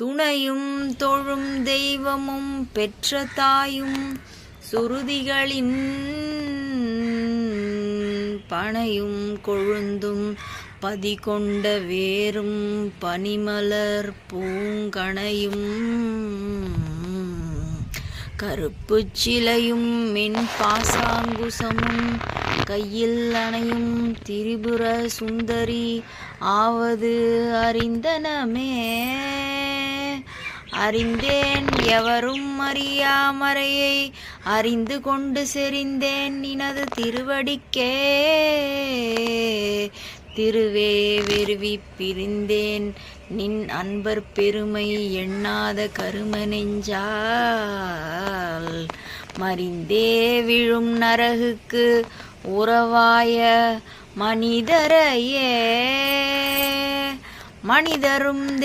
துணையும் தொழும் தெய்வமும் பெற்ற தாயும் சுருதிகளின் பனையும் கொழுந்தும் பதிகொண்ட வேரும் பனிமலர் பூங்கணையும் கருப்பு சிலையும் மென் பாசாங்குசமும் கையில் அணையும் திரிபுர சுந்தரி ஆவது அறிந்தனமே. அறிந்தேன் எவரும் அறியாமறையை அறிந்து கொண்டு செறிந்தேன் நினது திருவடிக்கே. திருவே வெறுவி பிரிந்தேன் நின் அன்பர் பெருமை எண்ணாத கரும நெஞ்சால் மறிந்தே விழும் நரகுக்கு உறவாய மனிதரையே. மனிதரும்